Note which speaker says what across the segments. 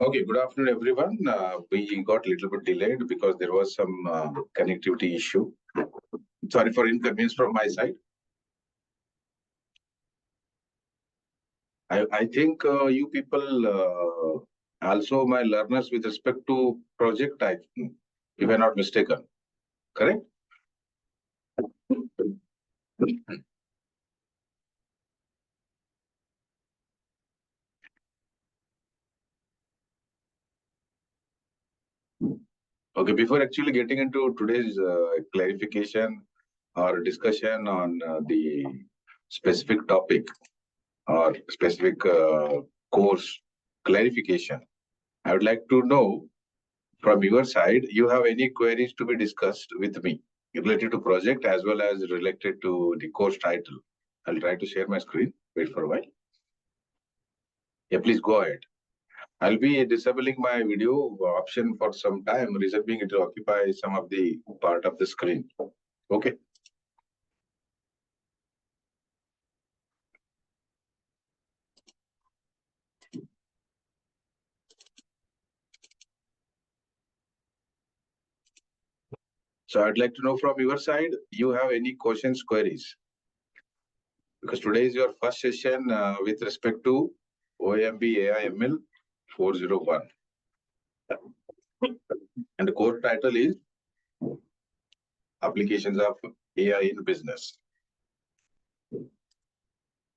Speaker 1: Okay, good afternoon, everyone. We got a little bit delayed because there was some connectivity issue. Sorry for inconvenience from my side. I think you people also my learners with respect to project, if I'm not mistaken, correct? Okay, before actually getting into today's clarification or discussion on the specific topic or specific course clarification, I would like to know from your side, you have any queries to be discussed with me related to project as well as related to the course title? I'll try to share my screen. Wait for a while. Yeah, please go ahead. I'll be disabling my video option for some time, reason being it will occupy some of the part of the screen. Okay. So I'd like to know from your side, you have any questions, queries? Because today is your first session with respect to OMB AIML 401. And the core title is Applications of AI in Business.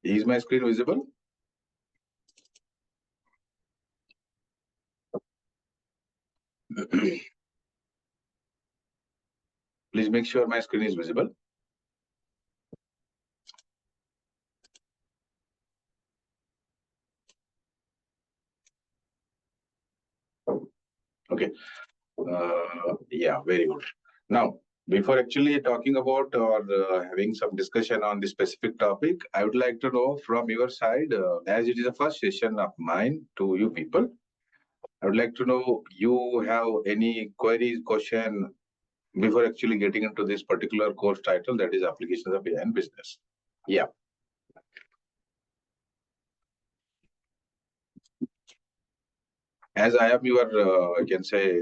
Speaker 1: Is my screen visible? Please make sure my screen is visible. Okay. Yeah, very good. Now, before actually talking about or having some discussion on the specific topic, I would like to know from your side, as it is the first session of mine to you people, I would like to know you have any queries, question before actually getting into this particular course title, that is Applications of AI in Business. Yeah. As I am your, I can say,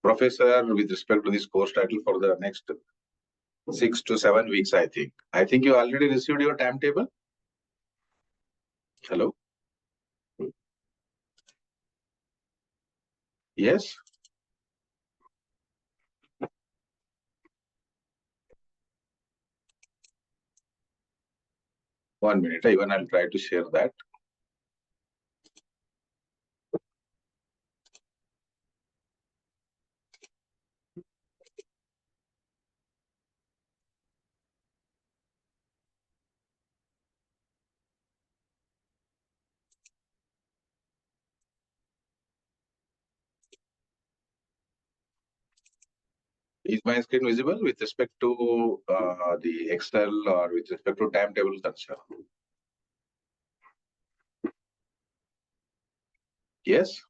Speaker 1: professor with respect to this course title for the next 6 to 7 weeks, I think. I think you already received your timetable. Hello? Yes? One minute, even I'll try to share that. Is my screen visible with respect to the Excel or with respect to timetable concern? Yes?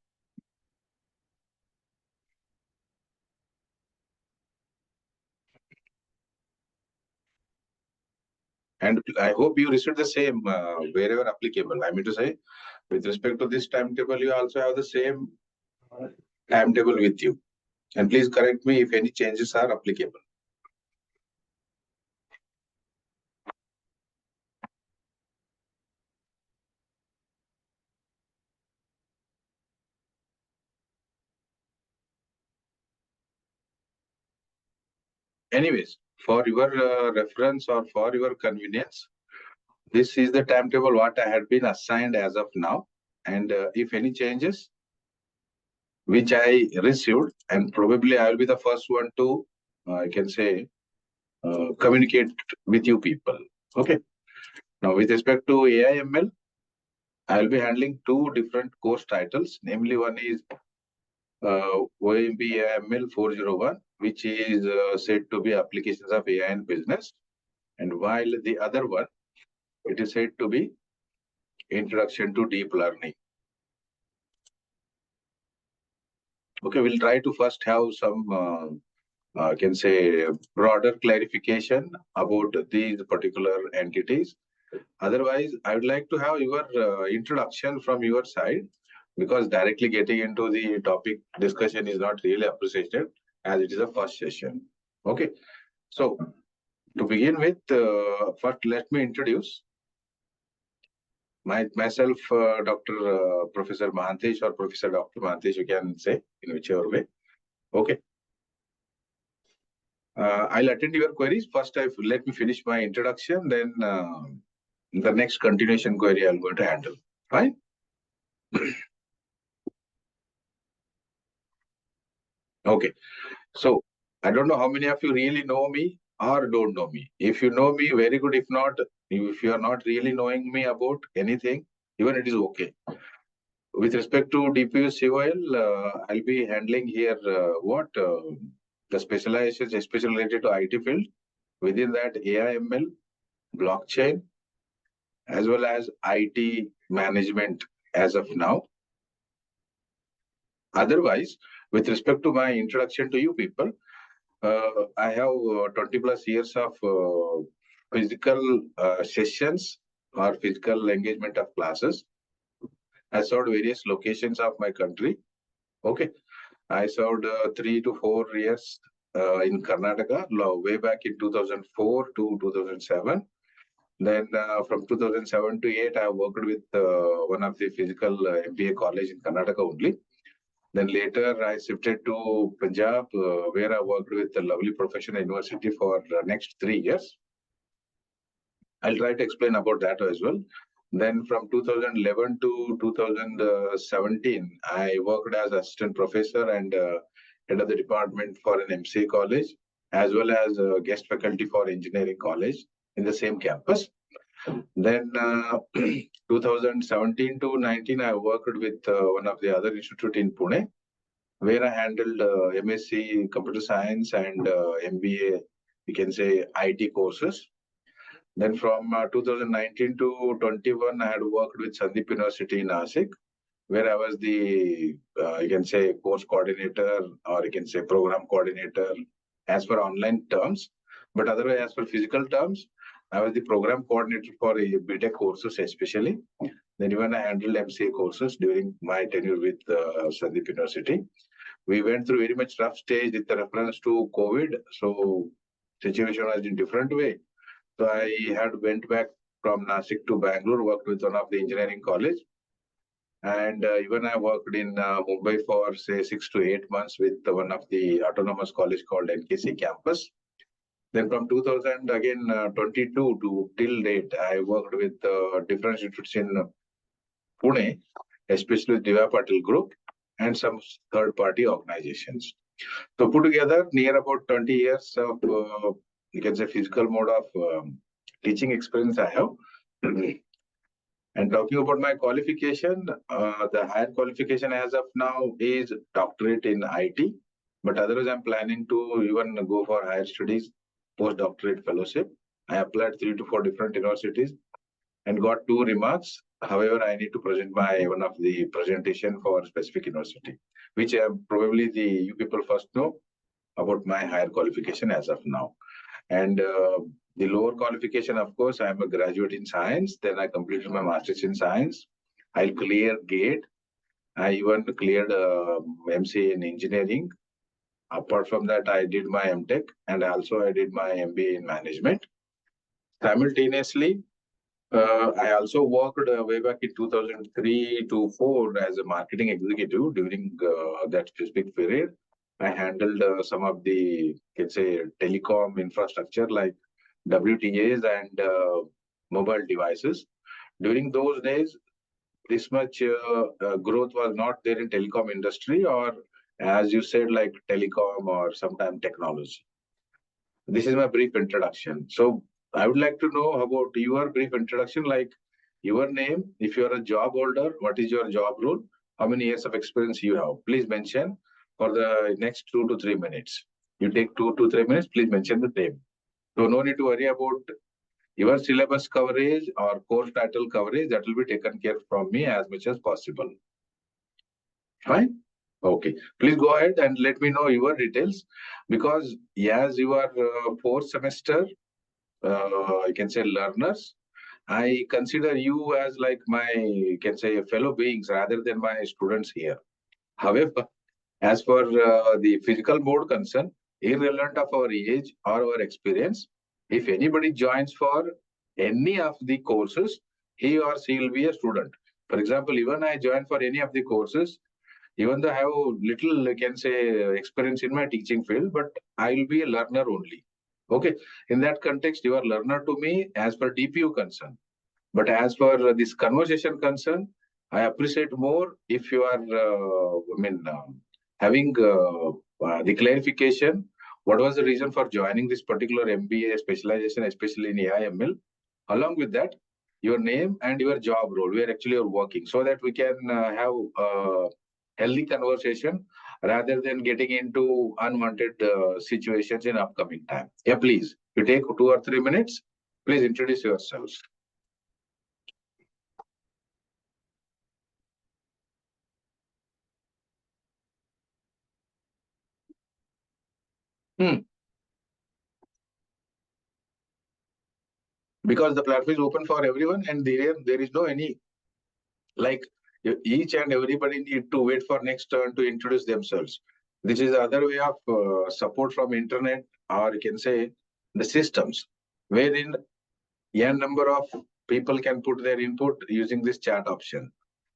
Speaker 1: And I hope you received the same wherever applicable. I mean to say, with respect to this timetable, you also have the same timetable with you. And please correct me if any changes are applicable. Anyways, for your reference or for your convenience, this is the timetable what I had been assigned as of now. And if any changes, which I received, and probably I will be the first one to, I can say, communicate with you people. Okay. Now, with respect to AIML, I will be handling two different course titles. Namely, one is OMB AIML 401, which is said to be Applications of AI in Business. And while the other one, it is said to be Introduction to Deep Learning. Okay, we'll try to first have some, I can say, broader clarification about these particular entities. Otherwise, I would like to have your introduction from your side. because directly getting into the topic discussion is not really appreciated as it is a first session. Okay. So to begin with, first let me introduce myself, Dr. Professor Mahantesh or Professor Dr. Mahantesh, you can say in whichever way. Okay. I'll attend your queries. First, let me finish my introduction, then the next continuation query I'm going to handle. Fine? Okay. So, I don't know how many of you really know me or don't know me. If you know me, very good. If not, if you are not really knowing me about anything, even it is okay. With respect to DPU COL, I'll be handling here the specializations, especially related to IT field. Within that, AI, ML, blockchain, as well as IT management as of now. Otherwise, with respect to my introduction to you people, I have 20 plus years of physical sessions or physical engagement of classes. I served various locations of my country. Okay. I served 3 to 4 years in Karnataka, way back in 2004 to 2007. Then from 2007 to 8, I worked with one of the physical MBA college in Karnataka only. Then later I shifted to Punjab, where I worked with the lovely professional university for the next 3 years. I'll try to explain about that as well. Then from 2011 to 2017, I worked as assistant professor and head of the department for an MCA college, as well as guest faculty for engineering college in the same campus. Then 2017 to 19, I worked with one of the other institute in Pune, where I handled MSc Computer Science and MBA, you can say IT courses. Then from 2019 to 21, I had worked with Sandeep University in Nashik, where I was the, you can say, course coordinator, or you can say program coordinator as per online terms. But otherwise, as per physical terms, I was the program coordinator for BTech courses especially. Then even I handled MCA courses during my tenure with Sandeep University. We went through very much rough stage with the reference to COVID. So situation was in different way. So I had went back from Nashik to Bangalore, worked with one of the engineering college. And even I worked in Mumbai for say 6 to 8 months with one of the autonomous college called NKC campus. Then from 2000 again 22 to till date, I worked with different institutes in Pune, especially Diva Patil Group and some third-party organizations. So put together near about 20 years of you can say physical mode of teaching experience I have. And talking about my qualification, the higher qualification as of now is doctorate in IT. But otherwise, I'm planning to even go for higher studies, postdoctorate fellowship. I applied 3 to 4 different universities and got 2 remarks. However, I need to present my one of the presentation for specific university, which probably you people first know about my higher qualification as of now. And the lower qualification, of course, I'm a graduate in science. Then I completed my master's in science. I cleared GATE. I even cleared MCA in engineering. Apart from that, I did my MTech and also I did my MBA in management. Simultaneously, I also worked way back in 2003 to 4 as a marketing executive during that specific period. I handled some of the, let's say, telecom infrastructure like WTAs and mobile devices. During those days, this much growth was not there in telecom industry, or as you said, like telecom or sometime technology. This is my brief introduction. So I would like to know about your brief introduction, like your name, if you are a job holder, what is your job role, how many years of experience you have. Please mention for the next 2 to 3 minutes. You take 2 to 3 minutes, please mention the name. So no need to worry about your syllabus coverage or course title coverage. That will be taken care from me as much as possible. Fine? Okay. Please go ahead and let me know your details, because as you are 4th semester, you can say learners, I consider you as like my, you can say, fellow beings rather than my students here. However, as for the physical mode concern, irrelevant of our age or our experience, if anybody joins for any of the courses, he or she will be a student. For example, even I join for any of the courses, even though I have little, I can say, experience in my teaching field, but I will be a learner only. Okay. In that context, you are learner to me as per DPU concern. But as for this conversation concern, I appreciate more if you are, having the clarification. What was the reason for joining this particular MBA specialization, especially in AI/ML? Along with that, your name and your job role, where actually you're working, so that we can have healthy conversation rather than getting into unwanted situations in upcoming time. Yeah, please. You take 2 or 3 minutes. Please introduce yourselves. Hmm. Because the platform is open for everyone and there is no any like each and everybody need to wait for next turn to introduce themselves. This is the other way of support from internet, or you can say the systems, wherein a number of people can put their input using this chat option.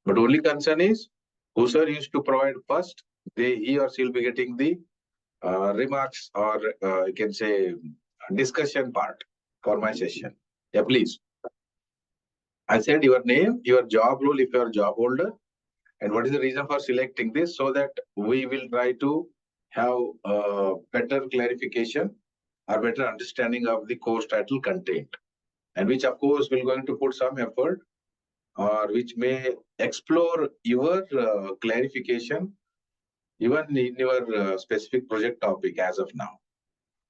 Speaker 1: But only concern is whoever used to provide first, he or she will be getting the remarks, or you can say discussion part for my session. Yeah, please. I said your name, your job role if you are a job holder, and what is the reason for selecting this, so that we will try to have better clarification or better understanding of the course title content, and which of course will going to put some effort or which may explore your clarification even in your specific project topic as of now.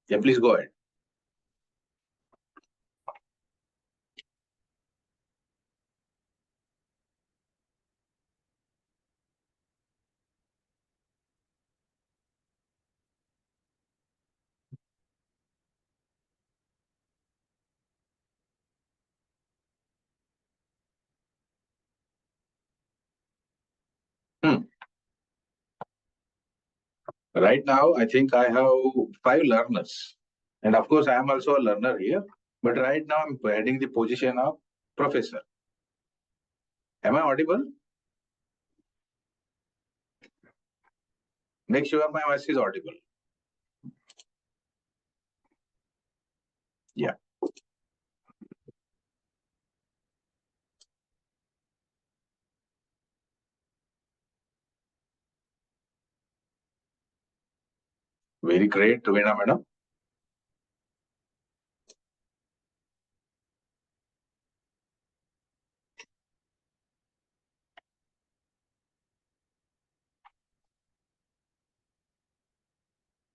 Speaker 1: Yeah, please go ahead. Hmm. Right now, I think I have 5 learners. And of course, I am also a learner here. But right now, I'm heading the position of professor. Am I audible? Make sure my voice is audible. Yeah. Very great, Veena madam.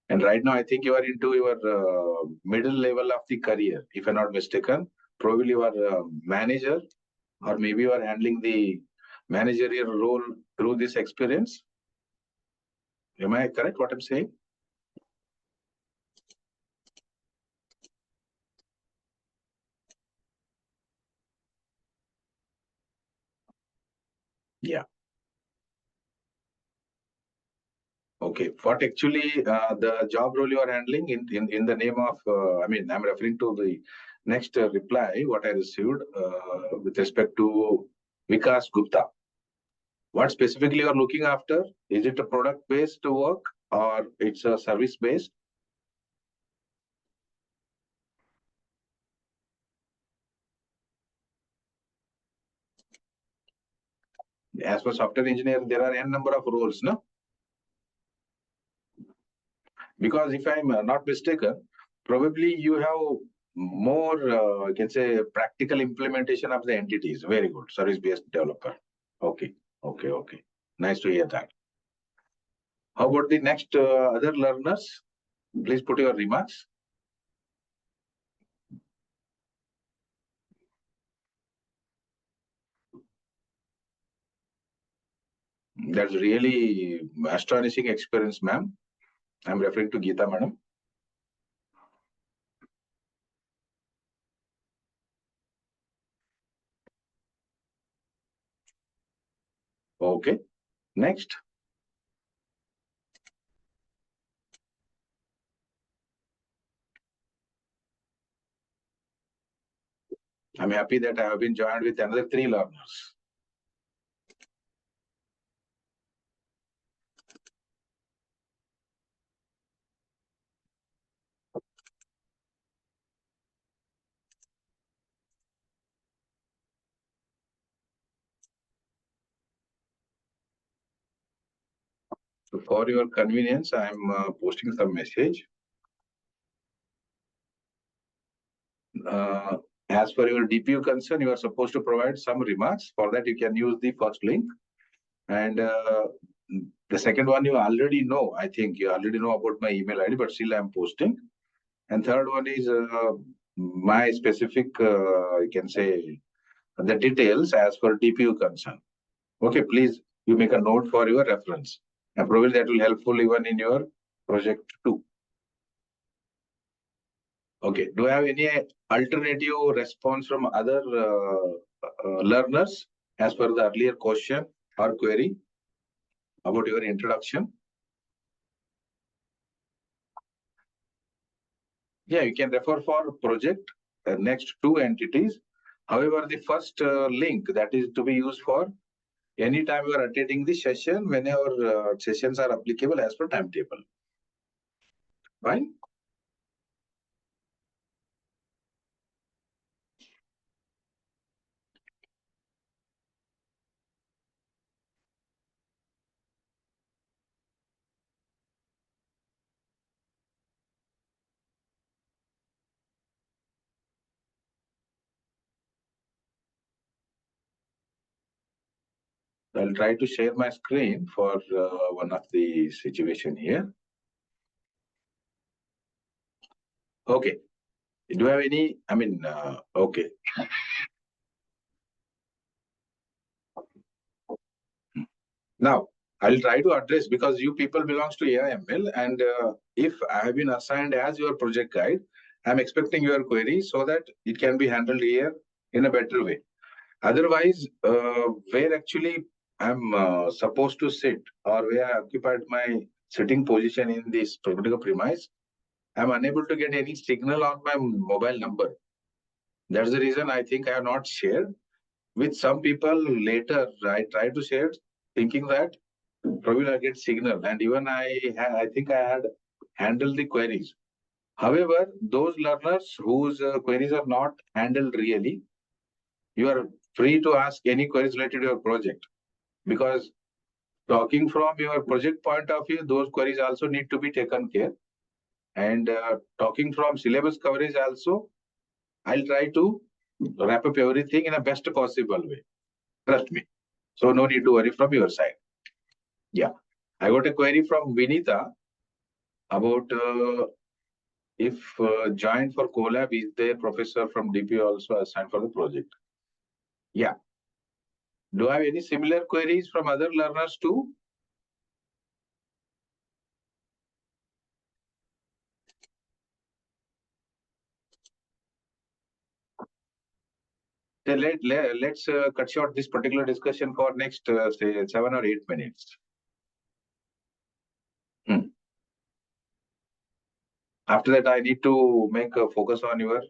Speaker 1: And right now, I think you are into your middle level of the career, if I'm not mistaken. Probably you are a manager, or maybe you are handling the managerial role through this experience. Am I correct what I'm saying? Yeah. Okay. What actually the job role you are handling in the name of, I'm referring to the next reply, what I received with respect to Vikas Gupta. What specifically you are looking after? Is it a product-based work or it's a service-based? As for software engineer, there are n number of roles, no? Because if I'm not mistaken, probably you have more, I can say, practical implementation of the entities. Very good. Service-based developer. Okay. Okay. Okay. Nice to hear that. How about the next other learners? Please put your remarks. That's really astonishing experience, ma'am. I'm referring to Geeta, madam. Okay. Next. I'm happy that I have been joined with another 3 learners. So for your convenience, I'm posting some message. As per your DPU concern, you are supposed to provide some remarks. For that, you can use the first link. And the second one, you already know. I think you already know about my email ID, but still I'm posting. And third one is my specific, you can say, the details as per DPU concern. Okay, please, you make a note for your reference. And probably that will helpful even in your project too. Okay, do you have any alternative response from other learners as per the earlier question or query about your introduction? Yeah, you can refer for project next 2 entities. However, the first link that is to be used for anytime you are attending the session, whenever sessions are applicable as per timetable. Fine. I'll try to share my screen for one of the situation here. Okay. Do you have any, okay. Now, I'll try to address because you people belongs to AIML and if I have been assigned as your project guide, I'm expecting your query so that it can be handled here in a better way. Otherwise, where actually I'm supposed to sit or where I occupied my sitting position in this particular premise, I'm unable to get any signal on my mobile number. That's the reason I think I have not shared. With some people later, I try to share thinking that probably I get signal. And even I think I had handled the queries. However, those learners whose queries are not handled really, you are free to ask any queries related to your project. Because talking from your project point of view, those queries also need to be taken care. And talking from syllabus coverage also, I'll try to wrap up everything in a best possible way. Trust me. So no need to worry from your side. Yeah. I got a query from Vinita about if joined for Colab, is there professor from DP also assigned for the project? Yeah. Do I have any similar queries from other learners too? Then let's cut short this particular discussion for next, say, 7 or 8 minutes. After that, I need to make a focus on your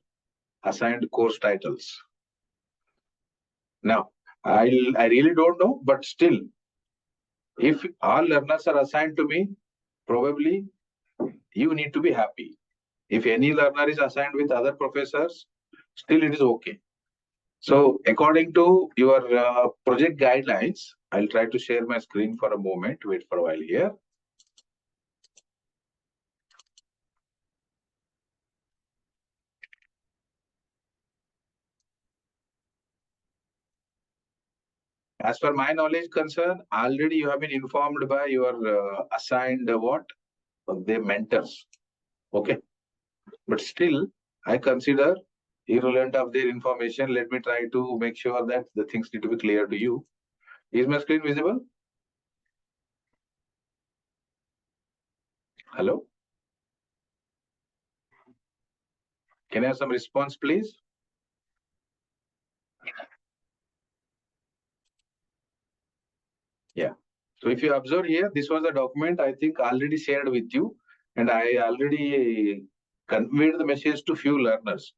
Speaker 1: assigned course titles. Now, I really don't know, but still, if all learners are assigned to me, probably you need to be happy. If any learner is assigned with other professors, still it is okay. So according to your project guidelines, I'll try to share my screen for a moment. Wait for a while here. As per my knowledge concern, already you have been informed by your assigned what? The mentors. Okay. But still, I consider irrelevant of their information. Let me try to make sure that the things need to be clear to you. Is my screen visible? Hello? Can I have some response, please? Yeah. So if you observe here, this was a document I think already shared with you, and I already conveyed the message to few learners.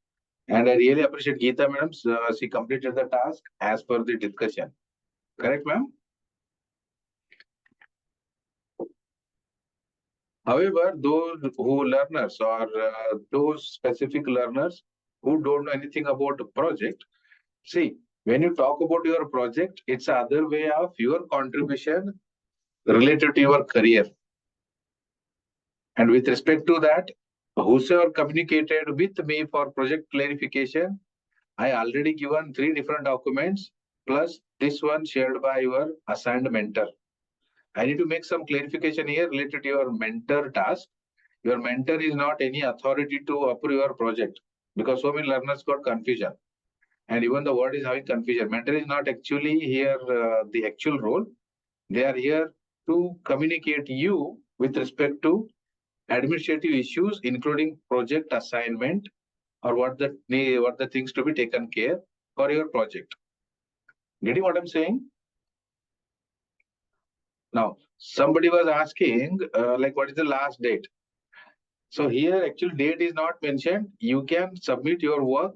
Speaker 1: And I really appreciate Geeta madam. She completed the task as per the discussion. Correct, ma'am? However, those who learners or those specific learners who don't know anything about the project, see, when you talk about your project, it's other way of your contribution related to your career. And with respect to that, whosoever communicated with me for project clarification, I already given 3 different documents plus this one shared by your assigned mentor. I need to make some clarification here related to your mentor task. Your mentor is not any authority to approve your project because so many learners got confusion. And even the word is having confusion. Mentor is not actually here the actual role. They are here to communicate you with respect to administrative issues, including project assignment or what the things to be taken care for your project. Getting what I'm saying? Now, somebody was asking, like, what is the last date? So here, actual date is not mentioned. You can submit your work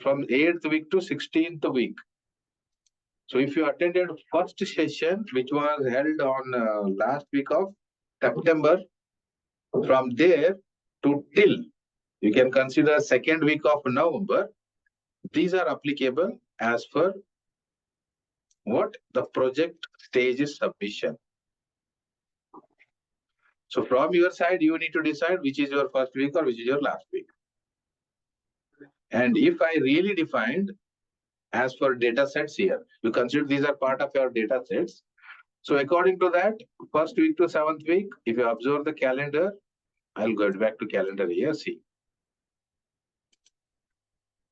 Speaker 1: from 8th week to 16th week. So if you attended first session, which was held on last week of September, from there to till, you can consider second week of November. These are applicable as per what the project stage is submission. So from your side, you need to decide which is your first week or which is your last week. And if I really defined as for data sets here, you consider these are part of your data sets. So according to that, first week to 7th week, if you observe the calendar, I'll go back to calendar here, see.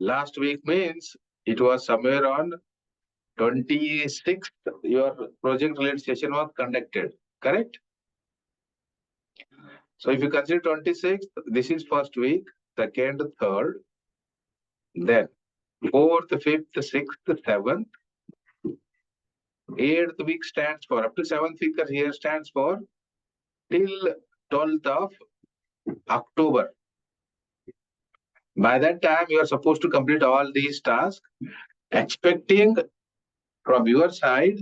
Speaker 1: Last week means it was somewhere on 26th, your project related session was conducted, correct? So if you consider 26th, this is first week, second, third, then 4th, 5th, 6th, 7th, 8th week stands for, up to 7th week here stands for till 12th of October. By that time, you are supposed to complete all these tasks, expecting from your side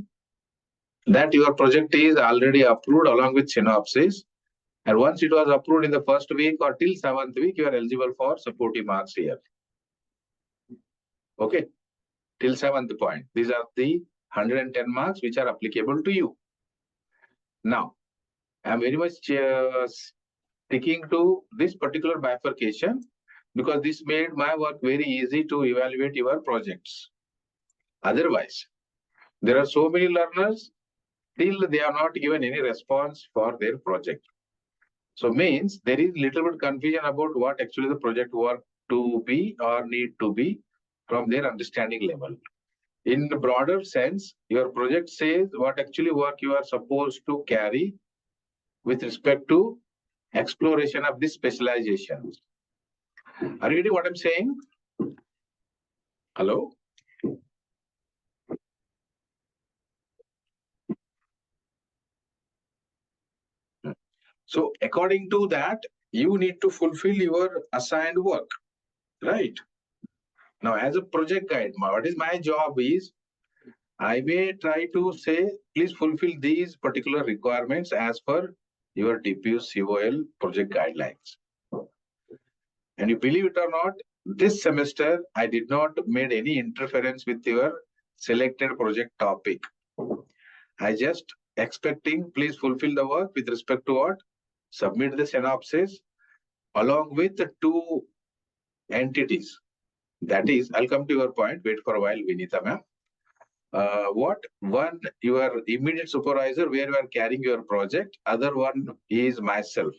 Speaker 1: that your project is already approved along with synopsis. And once it was approved in the first week or till 7th week, you are eligible for supporting marks here. Okay, till 7th point. These are the 110 marks which are applicable to you. Now, I am very much sticking to this particular bifurcation because this made my work very easy to evaluate your projects. Otherwise, there are so many learners, still they are not given any response for their project. So means there is little bit confusion about what actually the project work to be or need to be from their understanding level. In the broader sense, your project says what actually work you are supposed to carry with respect to exploration of this specialization. Are you getting what I'm saying? Hello? So according to that, you need to fulfill your assigned work, right? Now, as a project guide, what is my job is, I may try to say, please fulfill these particular requirements as per your DPU COL project guidelines. And you believe it or not, this semester, I did not made any interference with your selected project topic. I just expecting, please fulfill the work with respect to what? Submit the synopsis along with the 2 entities. That is, I'll come to your point. Wait for a while, Vinita ma'am. What? One, your immediate supervisor where you are carrying your project. Other one is myself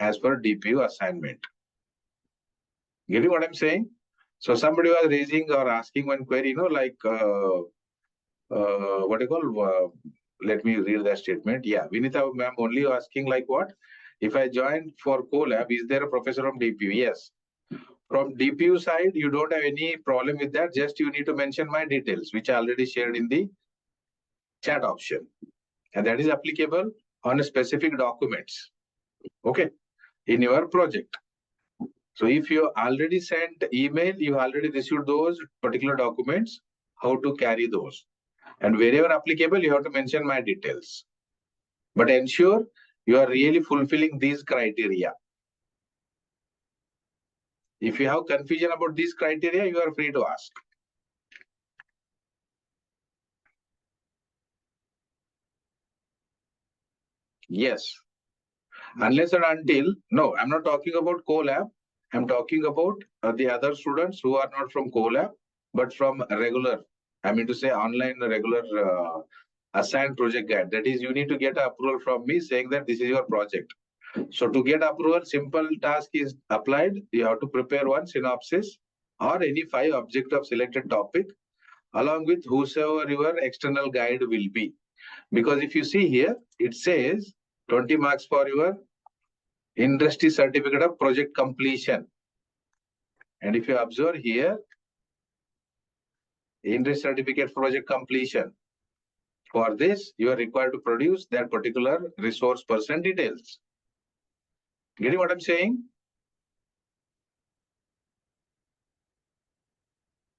Speaker 1: as per DPU assignment. Getting what I'm saying? So somebody was raising or asking one query, like what do you call? Let me read that statement. Yeah, Vinita ma'am only asking like what? If I join for CoLab, is there a professor from DPU? Yes. From DPU side, you don't have any problem with that. Just you need to mention my details, which I already shared in the chat option. and that is applicable on a specific documents. Okay, in your project. So if you already sent email, you already received those particular documents, how to carry those. And wherever applicable, you have to mention my details. But ensure you are really fulfilling these criteria. If you have confusion about these criteria, you are free to ask. Yes. Unless and until, no, I'm not talking about CoLab. I'm talking about the other students who are not from CoLab, but from regular, I mean to say online regular assigned project guide. That is, you need to get approval from me saying that this is your project. So to get approval, simple task is applied. You have to prepare one synopsis or any 5 objective of selected topic along with whosoever your external guide will be. Because if you see here, it says 20 marks for your industry certificate of project completion. And if you observe here, industry certificate for project completion. For this, you are required to produce that particular resource person details. Getting what I'm saying?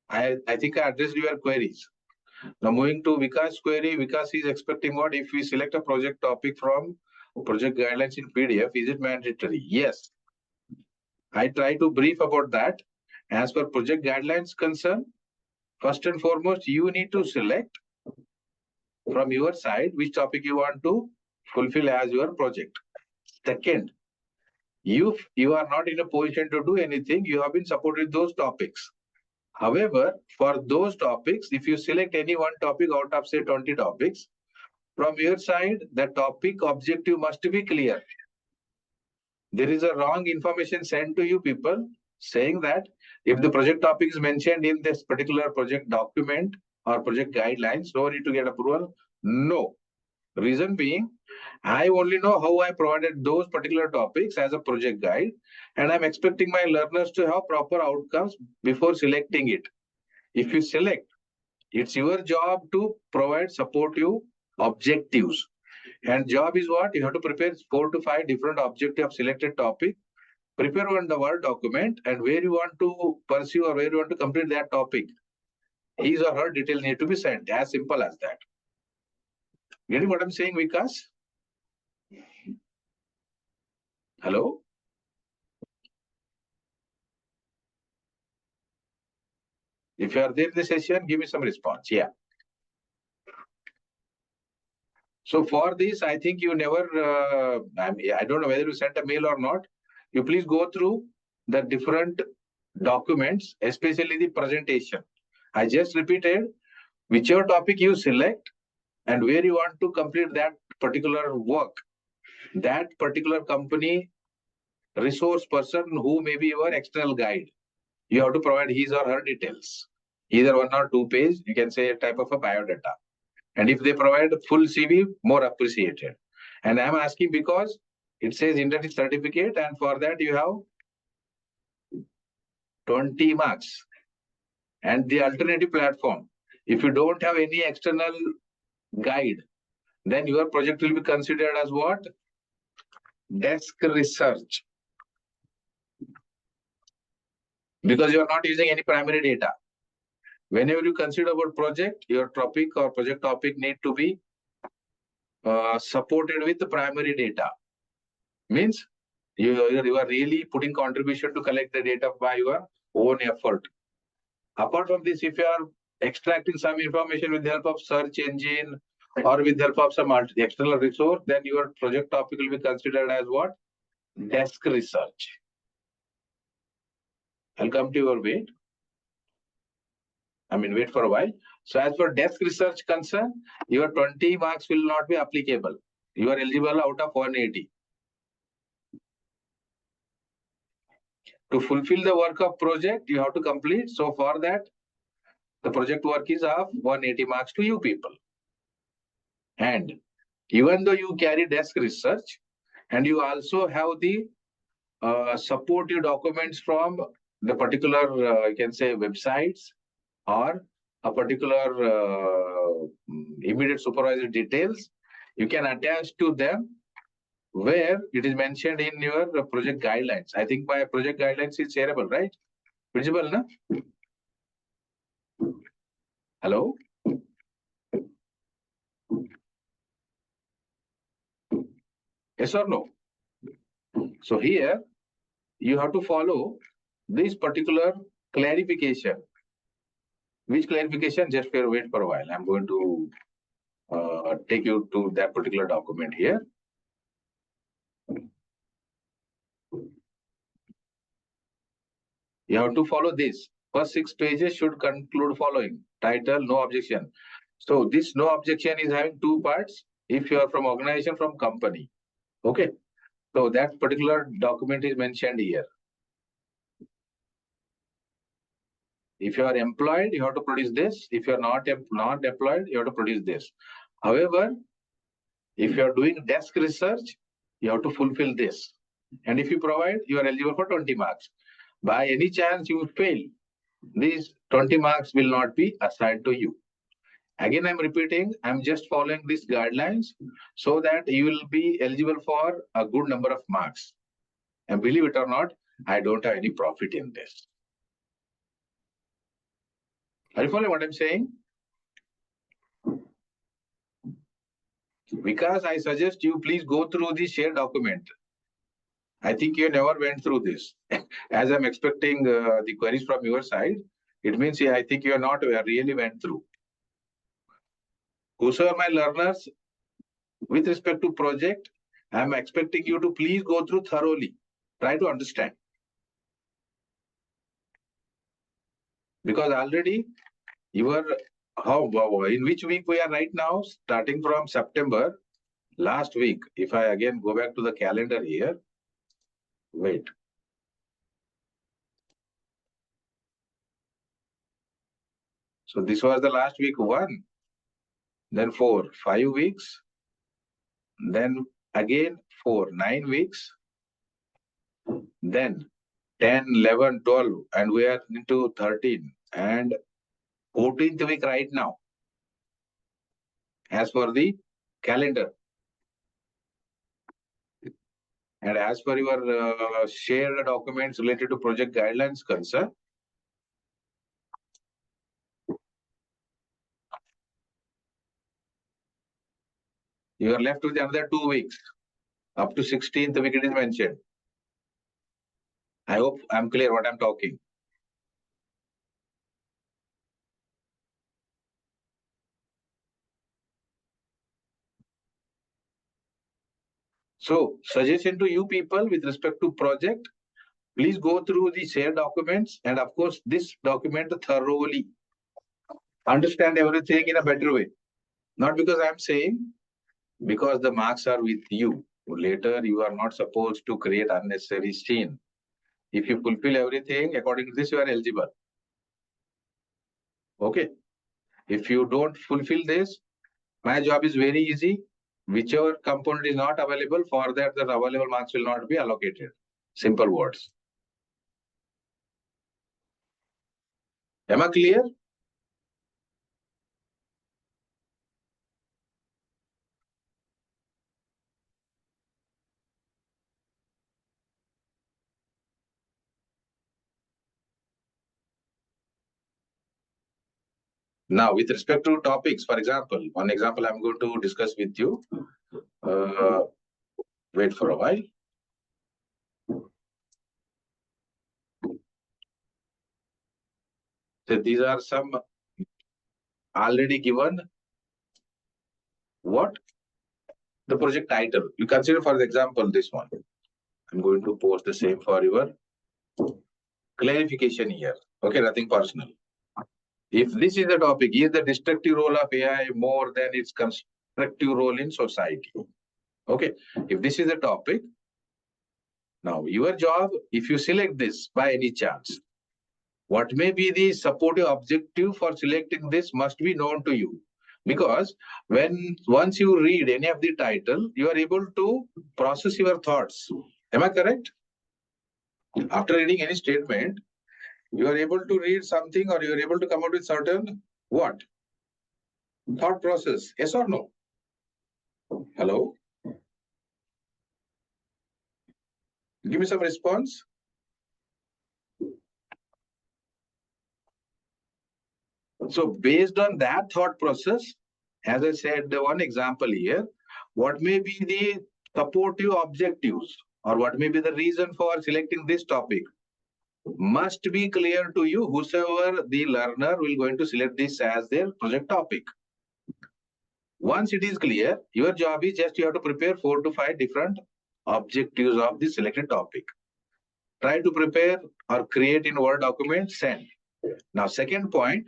Speaker 1: I think I addressed your queries. Now moving to Vikas query, Vikas is expecting what if we select a project topic from project guidelines in PDF, is it mandatory? Yes. I try to brief about that. As per project guidelines concern, first and foremost, you need to select from your side which topic you want to fulfill as your project. Second, if you are not in a position to do anything, you have been supported those topics. However, for those topics, if you select any one topic out of say 20 topics, from your side, the topic objective must be clear. There is a wrong information sent to you people saying that if the project topic is mentioned in this particular project document or project guidelines, no need to get approval. No. Reason being, I only know how I provided those particular topics as a project guide, and I'm expecting my learners to have proper outcomes before selecting it. If you select, it's your job to provide supportive objectives. And job is what? You have to prepare 4 to 5 different objective selected topic. Prepare one the Word document and where you want to pursue or where you want to complete that topic. His or her details need to be sent. As simple as that. Getting what I'm saying, Vikas? Hello? If you are there in the session, give me some response. Yeah. So for this, I think you never, I don't know whether you sent a mail or not. You please go through the different documents, especially the presentation. I just repeated, whichever topic you select and where you want to complete that particular work, that particular company resource person who may be your external guide, you have to provide his or her details. Either 1 or 2 page, you can say a type of a biodata. And if they provide full CV, more appreciated. And I'm asking because it says industry certificate, and for that you have 20 marks. And the alternative platform, if you don't have any external guide, then your project will be considered as what? Desk research. Because you are not using any primary data. Whenever you consider about project, your topic or project topic need to be supported with the primary data. Means you are really putting contribution to collect the data by your own effort. Apart from this, if you are extracting some information with the help of search engine or with the help of some external resource, then your project topic will be considered as what? Desk research. I'll come to your wait. Wait for a while. So as for desk research concern, your 20 marks will not be applicable. You are eligible out of 180. To fulfill the work of project, you have to complete. So for that, the project work is of 180 marks to you people. And even though you carry desk research and you also have the supportive documents from the particular, you can say, websites or a particular immediate supervisor details, You can attach to them where it is mentioned in your project guidelines. I think my project guidelines is shareable, right? Visible, na? Hello? Yes or no? So here you have to follow this particular clarification. Which clarification? Just wait for a while. I'm going to take you to that particular document here. You have to follow this. First 6 pages should conclude following. Title, no objection. So this no objection is having 2 parts. If you are from organization, from company. Okay. So that particular document is mentioned here. If you are employed, you have to produce this. If you are not employed, you have to produce this. However, if you are doing desk research, you have to fulfill this. And if you provide, you are eligible for 20 marks. By any chance you fail, these 20 marks will not be assigned to you. Again, I'm repeating, I'm just following these guidelines so that you will be eligible for a good number of marks. And believe it or not, I don't have any profit in this. Are you following what I'm saying? Because I suggest you please go through the shared document. I think you never went through this. As I'm expecting the queries from your side, it means I think you are not really went through. Whosoever my learners, with respect to project, I'm expecting you to please go through thoroughly. Try to understand. Because already in which week we are right now, starting from September, last week, if I again go back to the calendar here, wait. So this was the last week 1, then 4, 5 weeks, then again 4, 9 weeks, then 10, 11, 12, and we are into 13 and 14th week right now, as per the calendar. And as per your shared documents related to project guidelines concern, you are left with another 2 weeks. Up to 16th week it is mentioned. I hope I'm clear what I'm talking. So, suggestion to you people with respect to project, please go through the shared documents and of course this document thoroughly. Understand everything in a better way. Not because I'm saying, because the marks are with you. Later, you are not supposed to create unnecessary scene. If you fulfill everything, according to this, you are eligible. Okay. If you don't fulfill this, my job is very easy. Whichever component is not available, for that the available marks will not be allocated. Simple words. Am I clear? Now, with respect to topics, for example, one example I'm going to discuss with you. Wait for a while. So these are some already given. What? The project title. You consider, for example, this one. I'm going to post the same for your clarification here. Okay, nothing personal. If this is the topic, is the destructive role of AI more than its constructive role in society? Okay, if this is the topic, now your job, if you select this by any chance, what may be the supportive objective for selecting this must be known to you. Because once you read any of the title, you are able to process your thoughts. Am I correct? After reading any statement, you are able to read something or you are able to come out with certain what? Thought process. Yes or no? Hello? Give me some response. So based on that thought process, as I said, the one example here, what may be the supportive objectives or what may be the reason for selecting this topic must be clear to you, whosoever the learner will going to select this as their project topic. Once it is clear, your job is just you have to prepare 4 to 5 different objectives of the selected topic. Try to prepare or create in Word document, send. Now, second point,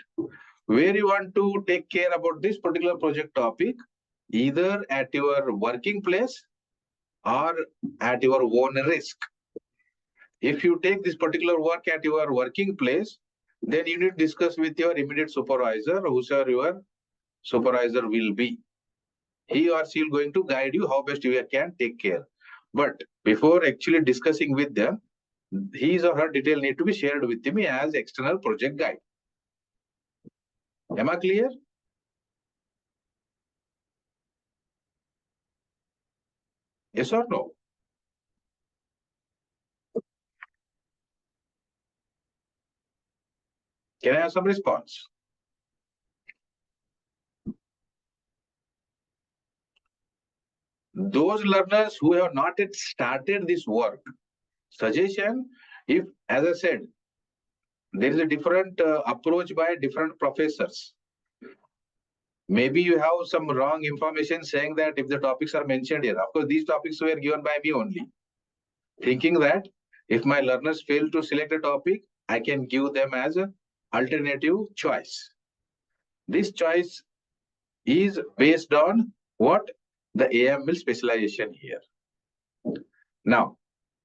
Speaker 1: where you want to take care about this particular project topic, either at your working place or at your own risk. If you take this particular work at your working place, then you need to discuss with your immediate supervisor, whoever your supervisor will be. He or she is going to guide you how best you can take care. But before actually discussing with them, his or her detail need to be shared with me as external project guide. Am I clear? Yes or no? Can I have some response? Those learners who have not yet started this work, suggestion, if, as I said, there is a different approach by different professors. Maybe you have some wrong information saying that if the topics are mentioned here, of course, these topics were given by me only. Thinking that if my learners fail to select a topic, I can give them as an alternative choice. This choice is based on what? The AML specialization here. Now,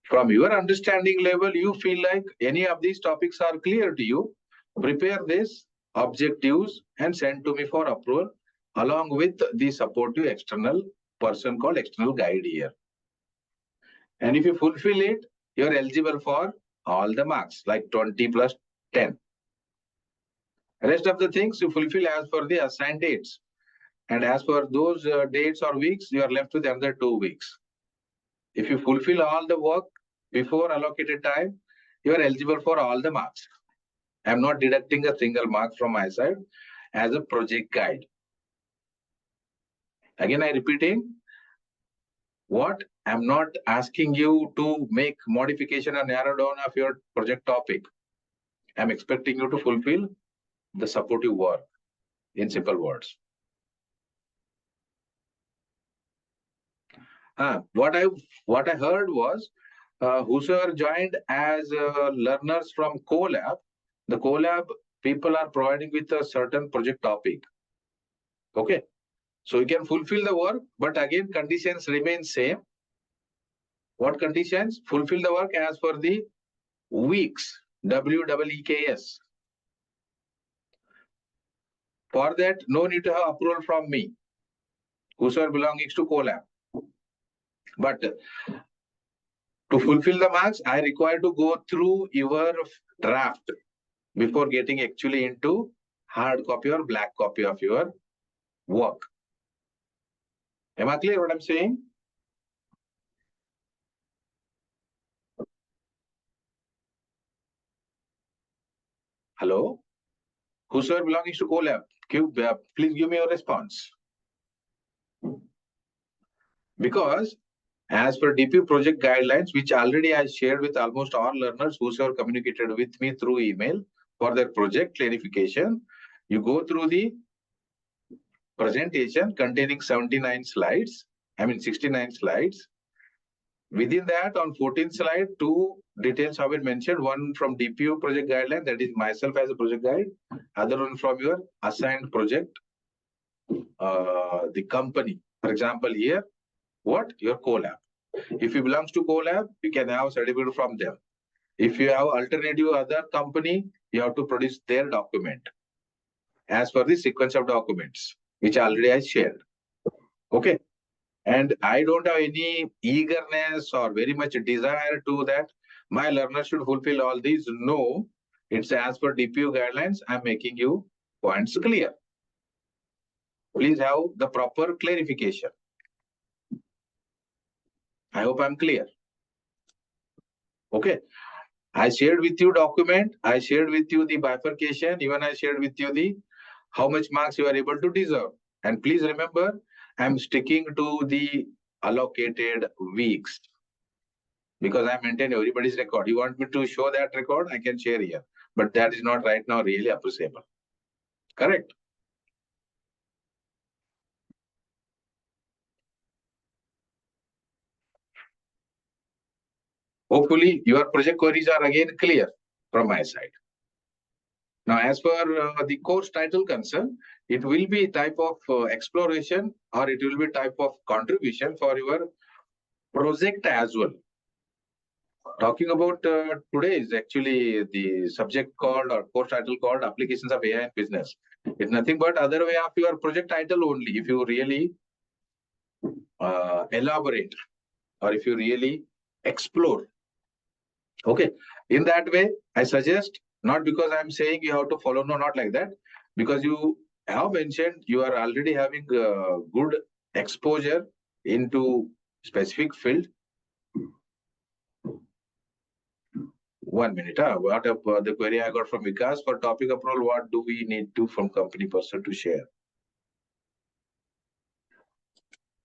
Speaker 1: from your understanding level, you feel like any of these topics are clear to you, prepare this objectives and send to me for approval along with the supportive external person called external guide here. And if you fulfill it, you're eligible for all the marks like 20 plus 10. Rest of the things you fulfill as per the assigned dates. And as per those dates or weeks, you are left with another 2 weeks. If you fulfill all the work before allocated time, you are eligible for all the marks. I am not deducting a single mark from my side as a project guide. Again, I repeating, what I'm not asking you to make modification or narrow down of your project topic. I'm expecting you to fulfill the supportive work in simple words. What I heard was whosoever joined as learners from CoLab, the CoLab people are providing with a certain project topic. Okay, so you can fulfill the work, but again conditions remain same. What conditions? Fulfill the work as per the weeks, WEEKS. For that, no need to have approval from me, whosoever belonging to CoLab. But to fulfill the marks, I require to go through your draft before getting actually into hard copy or black copy of your work. Am I clear what I'm saying? Hello? Whosoever belongs to CoLab, please give me your response. Because as per DPU project guidelines, which already I shared with almost all learners whosoever communicated with me through email for their project clarification, you go through the presentation containing 69 slides, 69 slides. Within that, on 14th slide, 2 details have been mentioned. One from DPU project guideline, that is myself as a project guide. Other one from your assigned project, the company. For example, here, what? Your CoLab. If you belongs to CoLab, you can have certificate from them. If you have alternative other company, you have to produce their document as per the sequence of documents, which already I shared. Okay. And I don't have any eagerness or very much desire to that my learner should fulfill all these. No, it's as per DPU guidelines. I'm making you points clear. Please have the proper clarification. I hope I'm clear. Okay. I shared with you document. I shared with you the bifurcation. Even I shared with you the how much marks you are able to deserve. And please remember, I'm sticking to the allocated weeks because I maintain everybody's record. You want me to show that record? I can share here. But that is not right now really appreciable. Correct? Hopefully, your project queries are again clear from my side. Now, as for the course title concern, it will be type of exploration or it will be type of contribution for your project as well. Talking about today is actually the subject called or course title called Applications of AI in Business. It's nothing but other way of your project title only. If you really elaborate or if you really explore. Okay. In that way, I suggest, not because I'm saying you have to follow, no, not like that, because you have mentioned you are already having good exposure into specific field. 1 minute. What the query I got from Vikas for topic approval, what do we need to from company person to share?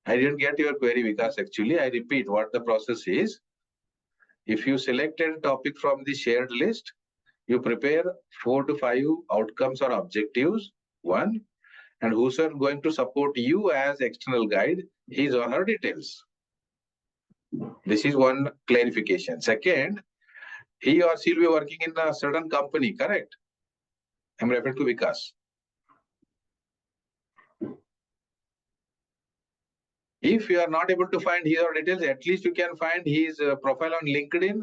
Speaker 1: I didn't get your query, Vikas. Actually, I repeat what the process is. If you selected a topic from the shared list, you prepare 4 to 5 outcomes or objectives. One, and who's going to support you as external guide, his or her details. This is one clarification. Second, he or she will be working in a certain company, correct? I'm referring to Vikas. If you are not able to find his or details, at least you can find his profile on LinkedIn.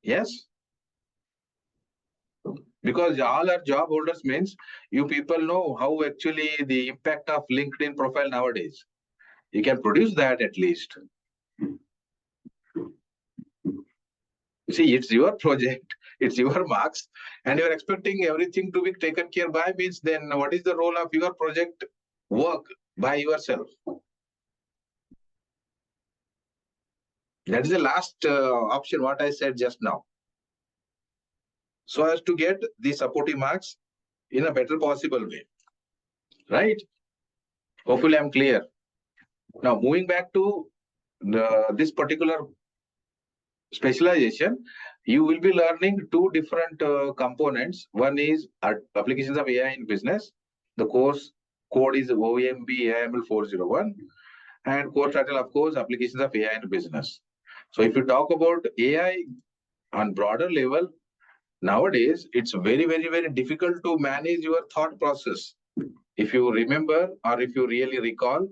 Speaker 1: Yes. Because all our job holders means you people know how actually the impact of LinkedIn profile nowadays. You can produce that at least. See, it's your project, it's your marks, and you're expecting everything to be taken care by means then what is the role of your project work by yourself? That is the last option, what I said just now. So as to get the supporting marks in a better possible way. Right? Hopefully I'm clear. Now moving back to this particular specialization, you will be learning two different components. One is applications of AI in business. The course code is OEMB AIML 401. And course title, of course, applications of AI in business. So if you talk about AI on broader level, nowadays, it's very, very, very difficult to manage your thought process. If you remember, or if you really recall,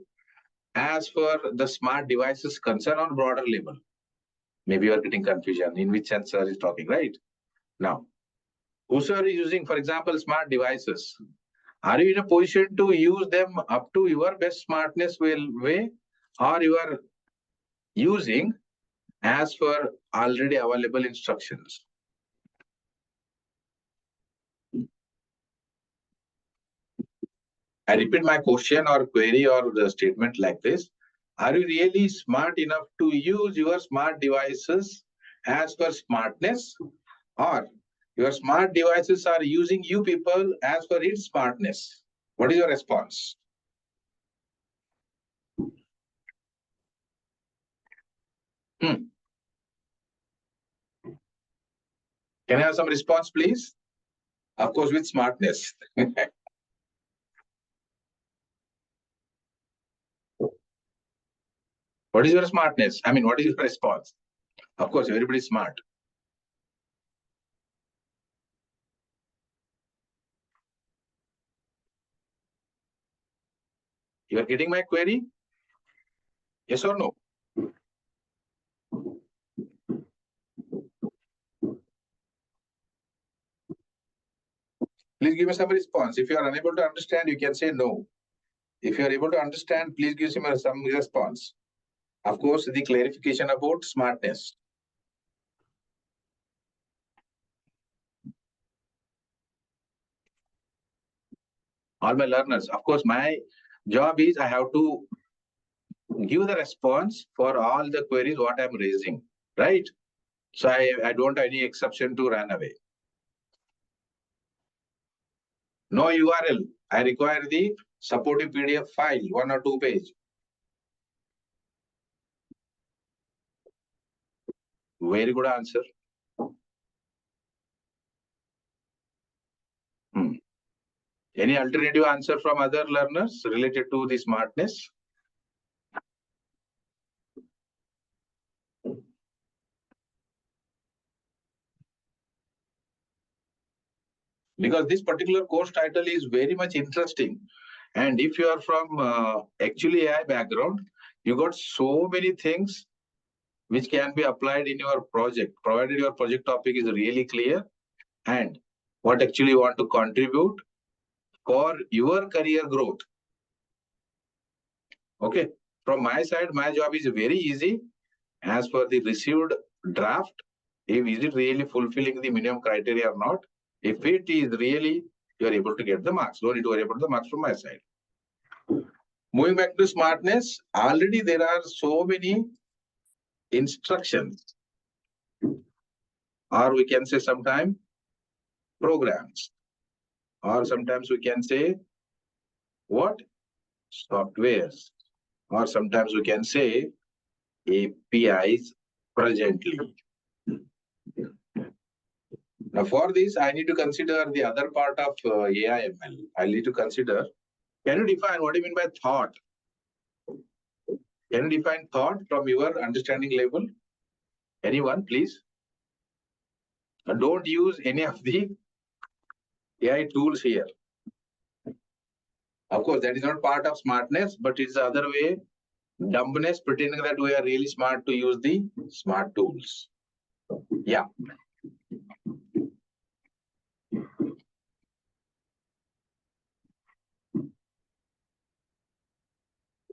Speaker 1: as for the smart devices concern on broader level, maybe you are getting confusion in which sense sir is talking, right? Now, whosoever is using, for example, smart devices, are you in a position to use them up to your best smartness way, or you are using as per already available instructions? I repeat my question or query or the statement like this. Are you really smart enough to use your smart devices as per smartness, or your smart devices are using you people as per its smartness? What is your response? Can I have some response, please? Of course, with smartness. What is your smartness? I mean, what is your response? Of course, everybody is smart. You are getting my query? Yes or no? Please give me some response. If you are unable to understand, you can say no. If you are able to understand, please give me some response. Of course, the clarification about smartness. All my learners, of course, my job is I have to give the response for all the queries what I'm raising, right? So I don't have any exception to run away. No URL. I require the supportive PDF file, 1 or 2 page. Very good answer. Any alternative answer from other learners related to the smartness? Because this particular course title is very much interesting. And if you are from actually AI background, you got so many things which can be applied in your project, provided your project topic is really clear and what actually you want to contribute for your career growth. Okay. From my side, my job is very easy. As for the received draft, is it really fulfilling the minimum criteria or not? If it is really, you are able to get the marks. Don't need to worry about the marks from my side. Moving back to smartness, already there are so many instructions, or we can say sometimes programs, or sometimes we can say what? Softwares, or sometimes we can say APIs presently. Now for this, I need to consider the other part of AI/ML. I need to consider, can you define what do you mean by thought? Can you define thought from your understanding level? Anyone, please? Don't use any of the AI tools here. Of course, that is not part of smartness, but it's the other way, dumbness, pretending that we are really smart to use the smart tools. Yeah.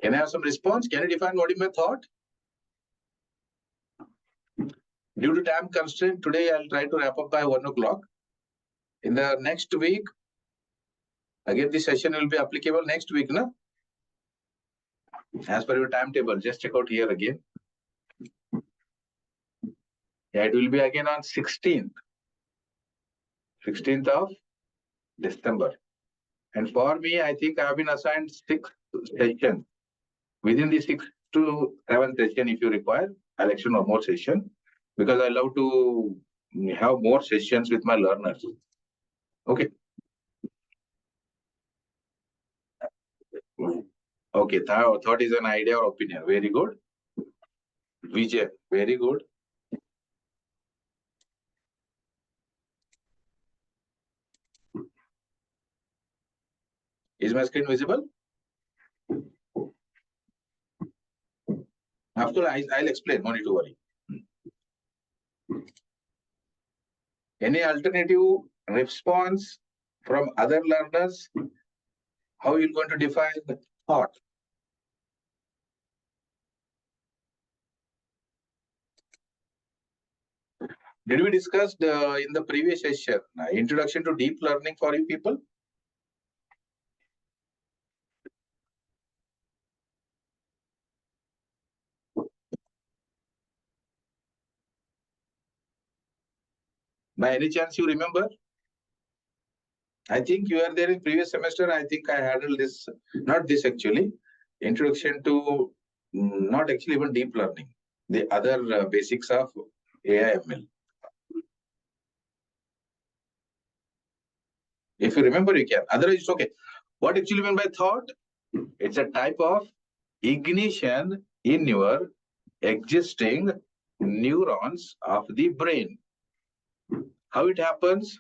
Speaker 1: Can I have some response? Can you define what is my thought? Due to time constraint, today I'll try to wrap up by 1 o'clock. In the next week, again, this session will be applicable next week, no? As per your timetable, just check out here again. Yeah, it will be again on 16th. 16th of December. And for me, I think I have been assigned 6 sessions. Within the 6 to 7 session, if you require, I'll extend one more session because I love to have more sessions with my learners. Okay. Okay, thought is an idea or opinion. Very good. Vijay, very good. Is my screen visible? After I'll explain, no need to worry. Any alternative response from other learners? How are you going to define the thought? Did we discuss in the previous session introduction to deep learning for you people? By any chance you remember? I think you are there in previous semester. I think I handled this, not this actually, introduction to not actually even deep learning, the other basics of AI/ML. If you remember, you can. Otherwise, it's okay. What actually mean by thought? It's a type of ignition in your existing neurons of the brain. How it happens?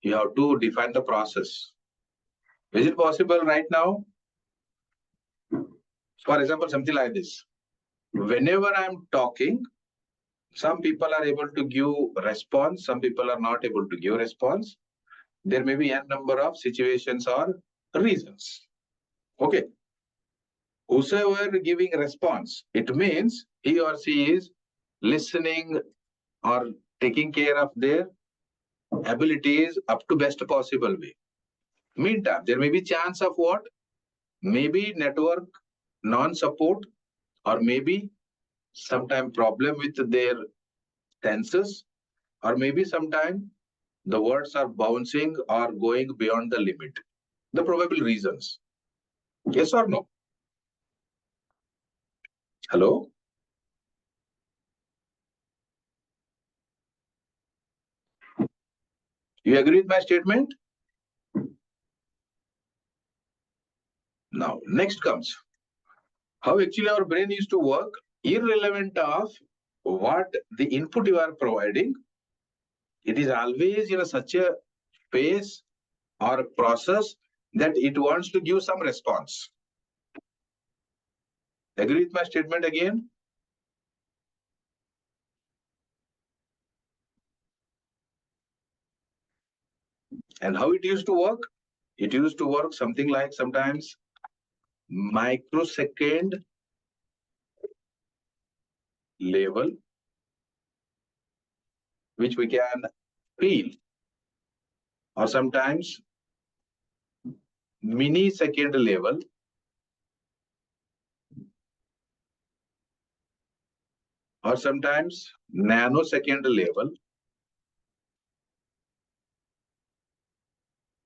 Speaker 1: You have to define the process. Is it possible right now? For example, something like this. Whenever I'm talking, some people are able to give response, some people are not able to give response. There may be a number of situations or reasons. Okay. Whosoever giving response, it means he or she is listening or taking care of their abilities up to best possible way. Meantime, there may be chance of what? Maybe network non-support, or maybe sometime problem with their tenses, or maybe sometime the words are bouncing or going beyond the limit. The probable reasons. Yes or no? Hello? You agree with my statement? Now, next comes how actually our brain used to work, irrelevant of what the input you are providing. It is always in such a phase or a process that it wants to give some response. Agree with my statement again? And how it used to work? It used to work something like sometimes microsecond level, which we can feel, or sometimes millisecond level, or sometimes nanosecond level.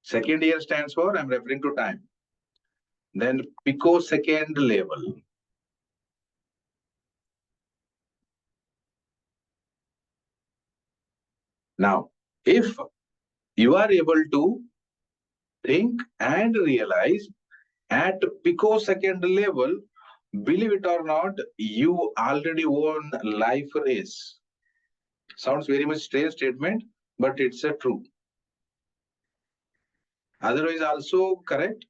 Speaker 1: Second here stands for, I'm referring to time. Then picosecond level. Now, if you are able to think and realize at picosecond level, believe it or not, you already won life race. Sounds very much strange statement, but it's a true. Otherwise, also correct.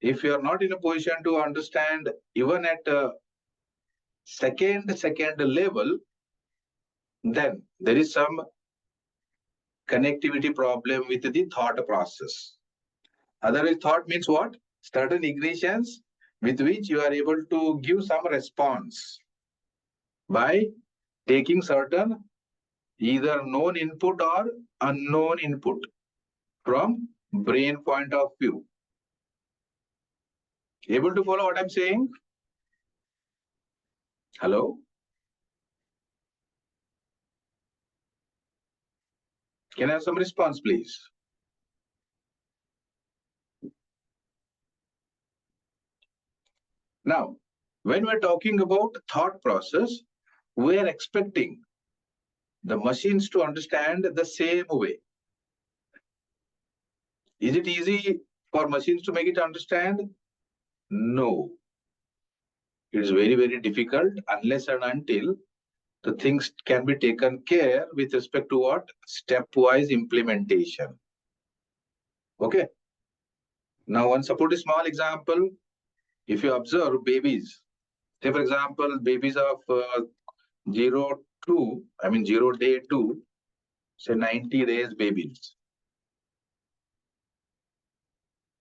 Speaker 1: If you are not in a position to understand even at a second level, then there is some connectivity problem with the thought process. Otherwise, thought means what? Certain ignitions with which you are able to give some response by taking certain either known input or unknown input from brain point of view. Able to follow what I'm saying? Hello? Can I have some response, please? Now, when we're talking about thought process, we are expecting the machines to understand the same way. Is it easy for machines to make it understand? No. It is very, very difficult unless and until the things can be taken care with respect to what? Stepwise implementation. Okay. Now, one support a small example. If you observe babies, say for example, babies of 0 day 2, say 90 days babies.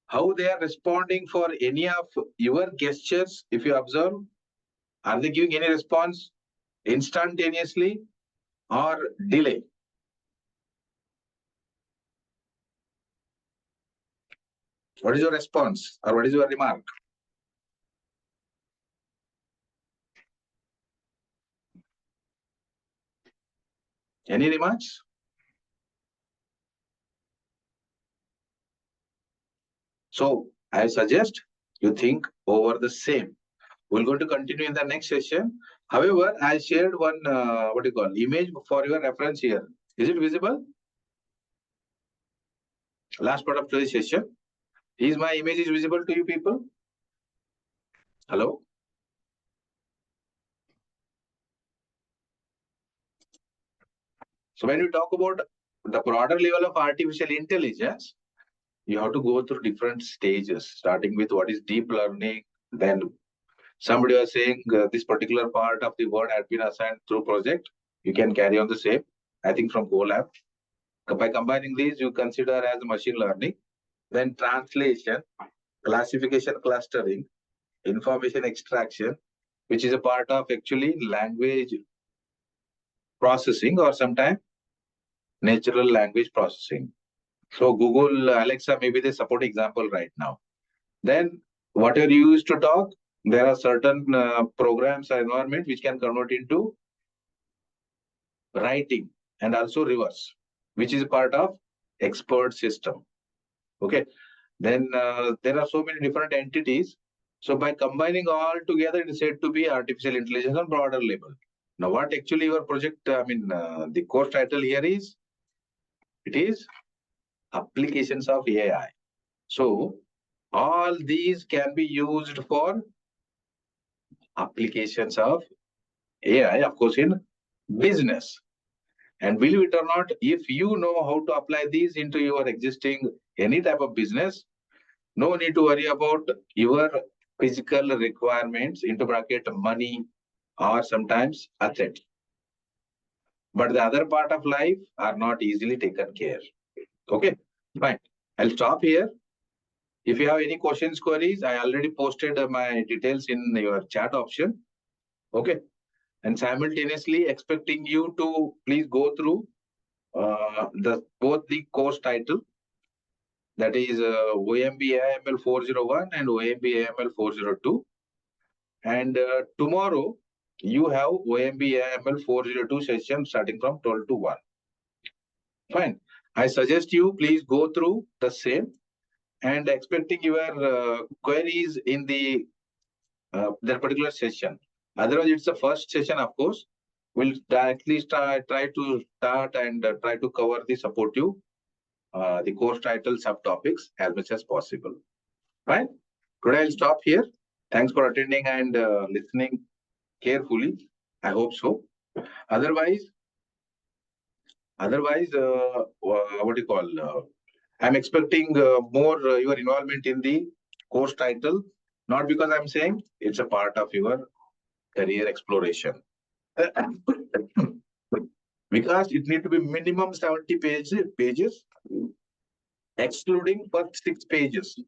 Speaker 1: How they are responding for any of your gestures, if you observe, are they giving any response instantaneously or delay? What is your response or what is your remark? Any remarks? So I suggest you think over the same. We're going to continue in the next session. However, I shared one image for your reference here. Is it visible? Last part of today's session. Is my image is visible to you people? Hello? So when we talk about the broader level of artificial intelligence, you have to go through different stages, starting with what is deep learning. Then somebody was saying this particular part of the word had been assigned through project. You can carry on the same, I think from Colab. By combining these, you consider as machine learning. Then translation, classification, clustering, information extraction, which is a part of actually language processing or sometimes natural language processing. So Google, Alexa, maybe they support example right now. Then what are you used to talk? there are certain programs or environment which can convert into writing and also reverse, which is part of expert system. Okay. Then there are so many different entities. So by combining all together, it is said to be artificial intelligence on broader level. Now, what actually your project, the course title here is, it is applications of AI. So all these can be used for applications of AI, of course, in business. And believe it or not, if you know how to apply these into your existing any type of business, no need to worry about your physical requirements, into bracket money, or sometimes assets. But the other part of life are not easily taken care. Okay, fine. I'll stop here. If you have any questions, queries, I already posted my details in your chat option. Okay. And simultaneously expecting you to please go through both the course title, that is OMB AIML 401 and OMB AIML 402. And tomorrow you have OMB AIML 402 session starting from 12 to 1. Fine. I suggest you please go through the same and expecting your queries in that particular session. Otherwise, it's the first session, of course. We'll at least try to start and try to cover the supportive, the course title subtopics as much as possible. Fine. Today I'll stop here. Thanks for attending and listening carefully. I hope so. Otherwise, what do you call? I'm expecting more your involvement in the course title, not because I'm saying it's a part of your career exploration. Because it need to be minimum 70 pages, excluding first 6 pages.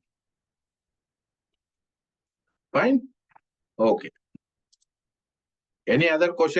Speaker 1: Fine? Okay. Any other question?